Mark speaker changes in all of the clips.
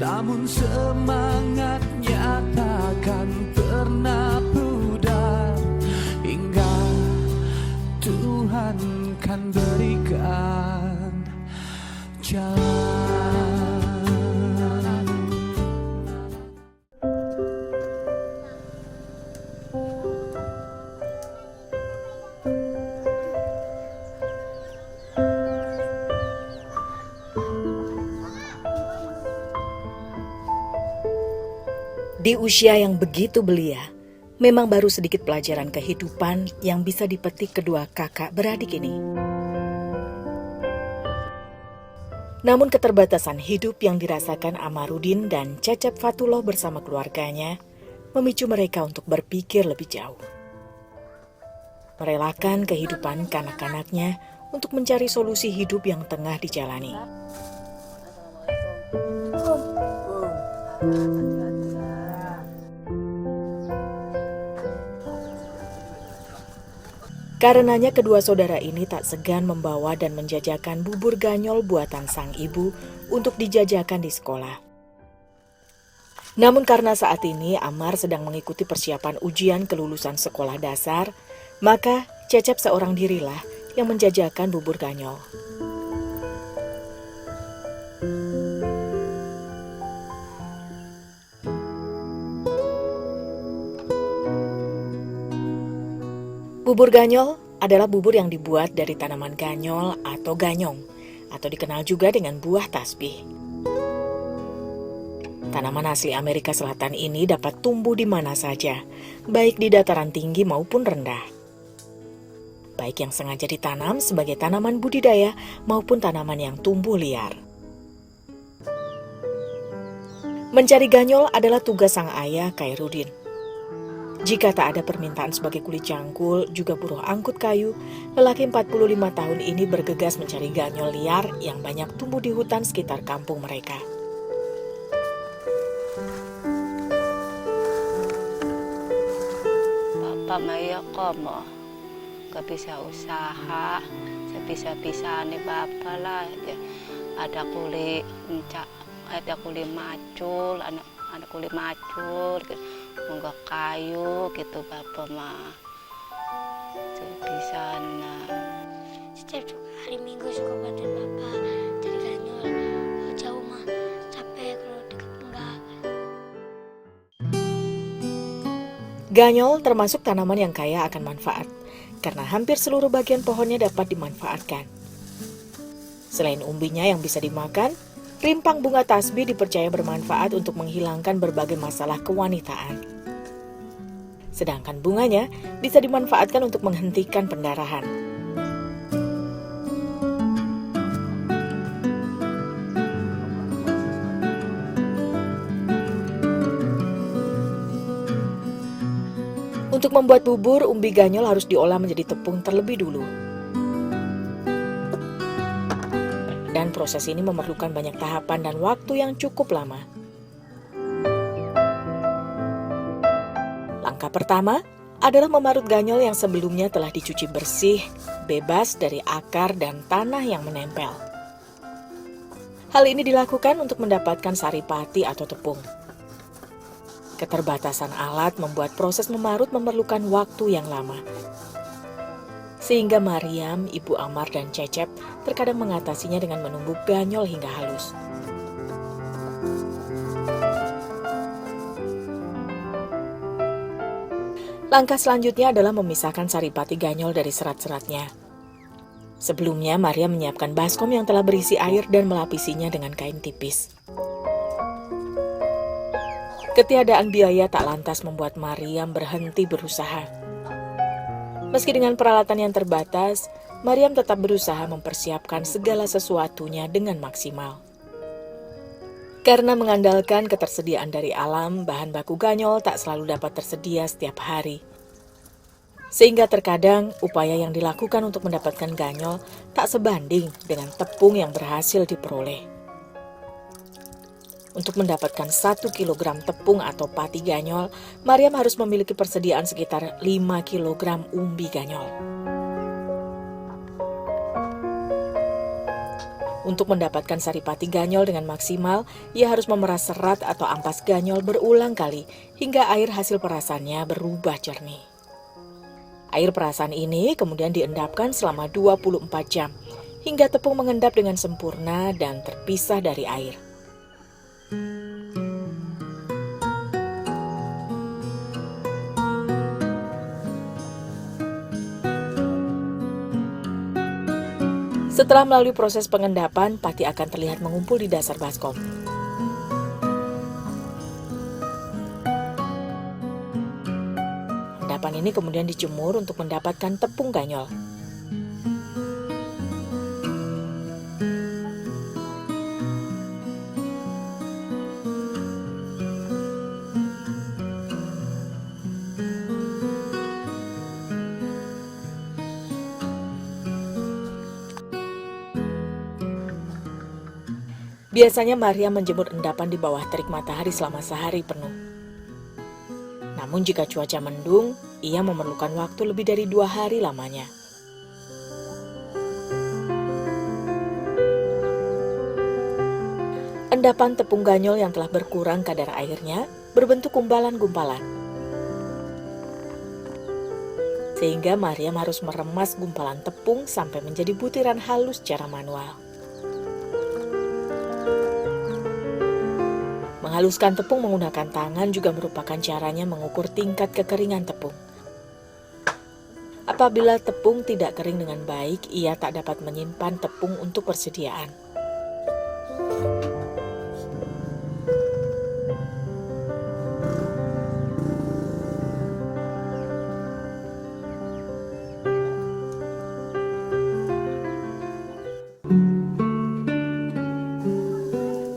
Speaker 1: namun semangatnya takkan pernah pudar hingga Tuhan kan berikan jalan.
Speaker 2: Di usia yang begitu belia, memang baru sedikit pelajaran kehidupan yang bisa dipetik kedua kakak beradik ini. Namun keterbatasan hidup yang dirasakan Amarudin dan Cecep Fatullah bersama keluarganya memicu mereka untuk berpikir lebih jauh. Merelakan kehidupan kanak-kanaknya untuk mencari solusi hidup yang tengah dijalani. Karenanya kedua saudara ini tak segan membawa dan menjajakan bubur ganyol buatan sang ibu untuk dijajakan di sekolah. Namun karena saat ini Amar sedang mengikuti persiapan ujian kelulusan sekolah dasar, maka Cecep seorang dirilah yang menjajakan bubur ganyol. Bubur ganyol adalah bubur yang dibuat dari tanaman ganyol atau ganyong, atau dikenal juga dengan buah tasbih. Tanaman asli Amerika Selatan ini dapat tumbuh di mana saja, baik di dataran tinggi maupun rendah. Baik yang sengaja ditanam sebagai tanaman budidaya maupun tanaman yang tumbuh liar. Mencari ganyol adalah tugas sang ayah, Khairudin. Jika tak ada permintaan sebagai kuli cangkul, juga buruh angkut kayu, lelaki 45 tahun ini bergegas mencari ganyol liar yang banyak tumbuh di hutan sekitar kampung mereka.
Speaker 3: Bapak Maya komo, gak bisa usaha, sebisa-bisa nih bapak lah. Ada kuli macul, ada kuli macul, munggah kayu gitu bapak mah. Bisa
Speaker 4: Setiap hari Minggu suka bantuin bapak cari ganyol. Jauh mah capek, kalau deket enggak.
Speaker 2: Ganyol termasuk tanaman yang kaya akan manfaat, karena hampir seluruh bagian pohonnya dapat dimanfaatkan. Selain umbinya yang bisa dimakan, rimpang bunga tasbih dipercaya bermanfaat untuk menghilangkan berbagai masalah kewanitaan. Sedangkan bunganya bisa dimanfaatkan untuk menghentikan pendarahan. Untuk membuat bubur, umbi ganyol harus diolah menjadi tepung terlebih dulu. Dan proses ini memerlukan banyak tahapan dan waktu yang cukup lama. Langkah pertama adalah memarut ganyol yang sebelumnya telah dicuci bersih, bebas dari akar dan tanah yang menempel. Hal ini dilakukan untuk mendapatkan saripati atau tepung. Keterbatasan alat membuat proses memarut memerlukan waktu yang lama. Sehingga Mariam, ibu Amar dan Cecep terkadang mengatasinya dengan menumbuk ganyol hingga halus. Langkah selanjutnya adalah memisahkan saripati ganyol dari serat-seratnya. Sebelumnya, Maria menyiapkan baskom yang telah berisi air dan melapisinya dengan kain tipis. Ketiadaan biaya tak lantas membuat Mariam berhenti berusaha. Meski dengan peralatan yang terbatas, Mariam tetap berusaha mempersiapkan segala sesuatunya dengan maksimal. Karena mengandalkan ketersediaan dari alam, bahan baku ganyol tak selalu dapat tersedia setiap hari. Sehingga terkadang upaya yang dilakukan untuk mendapatkan ganyol tak sebanding dengan tepung yang berhasil diperoleh. Untuk mendapatkan 1 kilogram tepung atau pati ganyol, Mariam harus memiliki persediaan sekitar 5 kilogram umbi ganyol. Untuk mendapatkan saripati ganyol dengan maksimal, ia harus memeras serat atau ampas ganyol berulang kali hingga air hasil perasannya berubah jernih. Air perasan ini kemudian diendapkan selama 24 jam hingga tepung mengendap dengan sempurna dan terpisah dari air. Setelah melalui proses pengendapan, pati akan terlihat mengumpul di dasar baskom. Endapan ini kemudian dijemur untuk mendapatkan tepung ganyol. Biasanya Maria menjemur endapan di bawah terik matahari selama sehari penuh. Namun jika cuaca mendung, ia memerlukan waktu lebih dari 2 hari lamanya. Endapan tepung ganyol yang telah berkurang kadar airnya berbentuk gumpalan-gumpalan. Sehingga Mariam harus meremas gumpalan tepung sampai menjadi butiran halus secara manual. Menghaluskan tepung menggunakan tangan juga merupakan caranya mengukur tingkat kekeringan tepung. Apabila tepung tidak kering dengan baik, ia tak dapat menyimpan tepung untuk persediaan.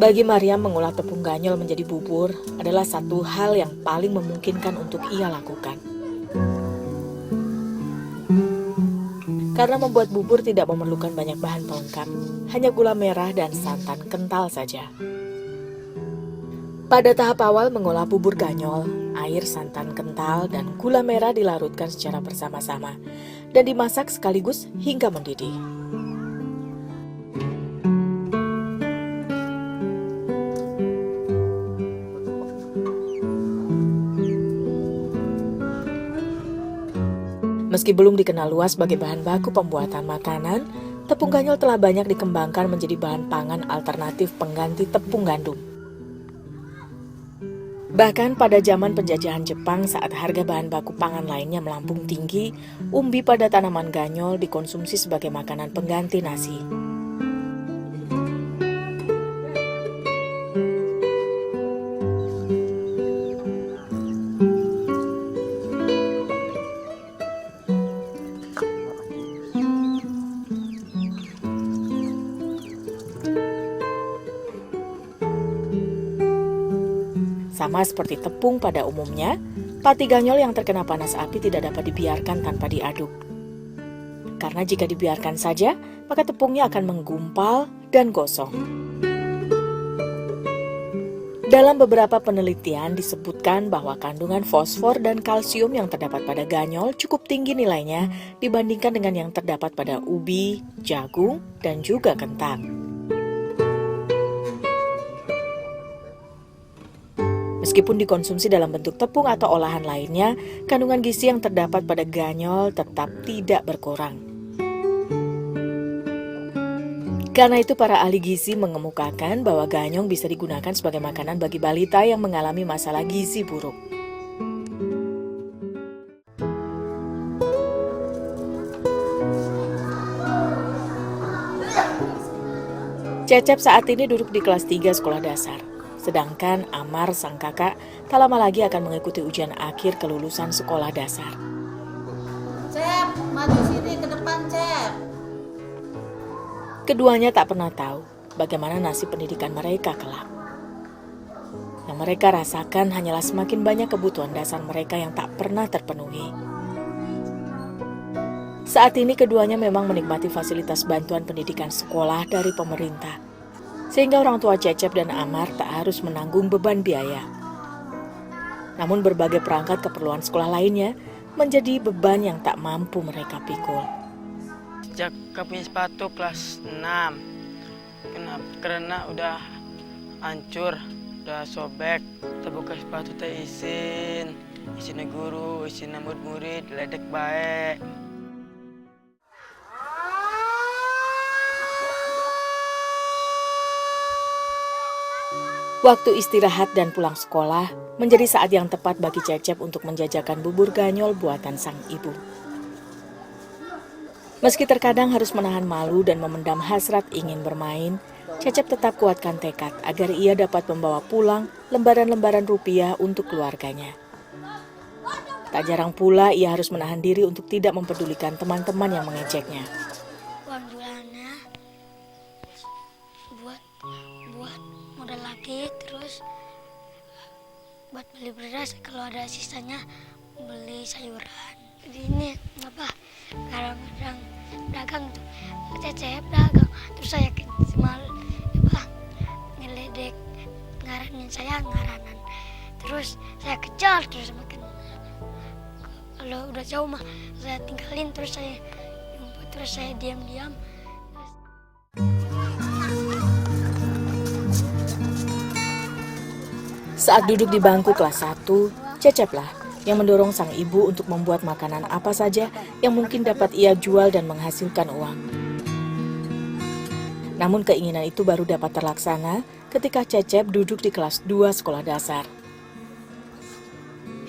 Speaker 2: Bagi Mariam, mengolah tepung ganyol menjadi bubur adalah satu hal yang paling memungkinkan untuk ia lakukan. Karena membuat bubur tidak memerlukan banyak bahan pelengkap, hanya gula merah dan santan kental saja. Pada tahap awal mengolah bubur ganyol, air, santan kental, dan gula merah dilarutkan secara bersama-sama dan dimasak sekaligus hingga mendidih. Meski belum dikenal luas sebagai bahan baku pembuatan makanan, tepung ganyol telah banyak dikembangkan menjadi bahan pangan alternatif pengganti tepung gandum. Bahkan pada zaman penjajahan Jepang saat harga bahan baku pangan lainnya melambung tinggi, umbi pada tanaman ganyol dikonsumsi sebagai makanan pengganti nasi. Sama seperti tepung pada umumnya, pati ganyol yang terkena panas api tidak dapat dibiarkan tanpa diaduk. Karena jika dibiarkan saja, maka tepungnya akan menggumpal dan gosong. Dalam beberapa penelitian disebutkan bahwa kandungan fosfor dan kalsium yang terdapat pada ganyol cukup tinggi nilainya dibandingkan dengan yang terdapat pada ubi, jagung, dan juga kentang. Meskipun dikonsumsi dalam bentuk tepung atau olahan lainnya, kandungan gizi yang terdapat pada ganyol tetap tidak berkurang. Karena itu para ahli gizi mengemukakan bahwa ganyong bisa digunakan sebagai makanan bagi balita yang mengalami masalah gizi buruk. Cecep saat ini duduk di kelas 3 sekolah dasar. Sedangkan Amar, sang kakak, tak lama lagi akan mengikuti ujian akhir kelulusan sekolah dasar.
Speaker 5: Cep, maju sini ke depan, Cep.
Speaker 2: Keduanya tak pernah tahu bagaimana nasib pendidikan mereka kelak. Yang mereka rasakan hanyalah semakin banyak kebutuhan dasar mereka yang tak pernah terpenuhi. Saat ini keduanya memang menikmati fasilitas bantuan pendidikan sekolah dari pemerintah, sehingga orang tua Cecep dan Amar tak harus menanggung beban biaya. Namun berbagai perangkat keperluan sekolah lainnya menjadi beban yang tak mampu mereka pikul.
Speaker 6: Sejak kami sepatu kelas 6, Karena udah hancur, udah sobek. Kita buka sepatu teh isinya guru, isinya murid-murid, ledek baik.
Speaker 2: Waktu istirahat dan pulang sekolah menjadi saat yang tepat bagi Cecep untuk menjajakan bubur ganyol buatan sang ibu. Meski terkadang harus menahan malu dan memendam hasrat ingin bermain, Cecep tetap kuatkan tekad agar ia dapat membawa pulang lembaran-lembaran rupiah untuk keluarganya. Tak jarang pula ia harus menahan diri untuk tidak mempedulikan teman-teman yang mengejeknya.
Speaker 4: Uang jualannya buat modal lagi, terus buat beli beras, kalau ada sisanya beli sayuran. Jadi ini kadang-kadang dagang tuh, Cecep dagang, terus saya ngeledek, ngaranin saya ngaranan, terus saya kejar, terus makin kalau udah jauh mah saya tinggalin, terus saya jemput, terus saya diam-diam.
Speaker 2: Saat duduk di bangku kelas 1, Ceceplah yang mendorong sang ibu untuk membuat makanan apa saja yang mungkin dapat ia jual dan menghasilkan uang. Namun keinginan itu baru dapat terlaksana ketika Cecep duduk di kelas 2 sekolah dasar.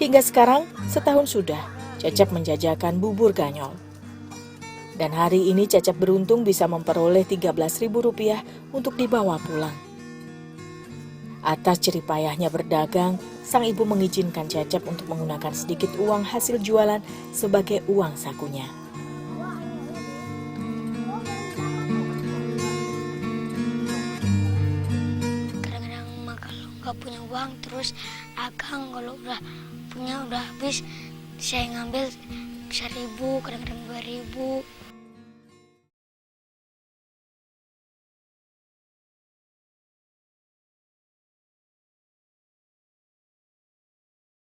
Speaker 2: Hingga sekarang, setahun sudah, Cecep menjajakan bubur ganyol. Dan hari ini Cecep beruntung bisa memperoleh Rp13.000 untuk dibawa pulang. Atas jeripayahnya berdagang, sang ibu mengizinkan Cecep untuk menggunakan sedikit uang hasil jualan sebagai uang sakunya.
Speaker 4: Kadang-kadang mah kalau nggak punya uang terus dagang, kalau udah punya udah habis saya ngambil 1.000, kadang-kadang 2.000.